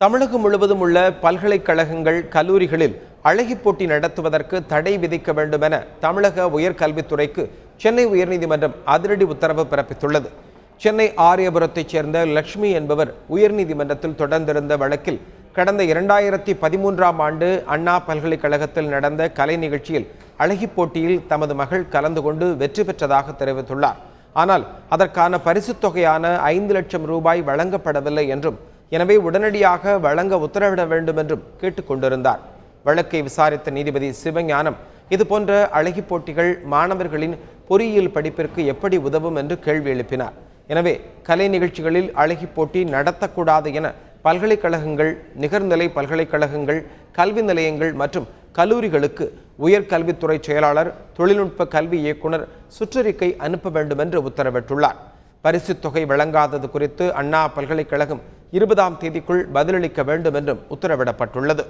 தமிழகம் முழுவதும் உள்ள பல்கலைக்கழகங்கள், கல்லூரிகளில் அழகிப் போட்டி நடத்துவதற்கு தடை விதிக்க வேண்டும் என தமிழக உயர்கல்வித்துறைக்கு சென்னை உயர்நீதிமன்றம் அதிரடி உத்தரவு பிறப்பித்துள்ளது. சென்னை ஆரியபுரத்தைச் சேர்ந்த லட்சுமி என்பவர் உயர்நீதிமன்றத்தில் தொடர்ந்திருந்த வழக்கில் கடந்த 2013ஆம் ஆண்டு அண்ணா பல்கலைக்கழகத்தில் நடந்த கலை நிகழ்ச்சியில் அழகிப் போட்டியில் தமது மகள் கலந்து கொண்டு வெற்றி பெற்றதாக தெரிவித்துள்ளார். ஆனால் அதற்கான பரிசுத் தொகையான 5 லட்சம் ரூபாய் வழங்கப்படவில்லை என்றும், எனவே உடனடியாக வழங்க உத்தரவிட வேண்டும் என்றும் கேட்டுக்கொண்டிருந்தார். வழக்கை விசாரித்த நீதிபதி சிவஞானம் இதுபோன்ற அழகிப் போட்டிகள் மாணவர்களின் பொறியியல் படிப்பிற்கு எப்படி உதவும் என்று கேள்வி எழுப்பினார். எனவே கலை நிகழ்ச்சிகளில் அழகிப் போட்டி நடத்தக்கூடாது என பல்கலைக்கழகங்கள், நிகர்நிலை பல்கலைக்கழகங்கள், கல்வி நிலையங்கள் மற்றும் கல்லூரிகளுக்கு உயர்கல்வித்துறை செயலாளர், தொழில்நுட்ப கல்வி இயக்குனர் சுற்றறிக்கை அனுப்ப வேண்டும் என்று உத்தரவிட்டுள்ளார். பரிசுத் தொகை வழங்காதது குறித்து அண்ணா பல்கலைக்கழகம் 20ஆம் தேதிக்குள் பதிலளிக்க வேண்டும் என்றும் உத்தரவிடப்பட்டுள்ளது.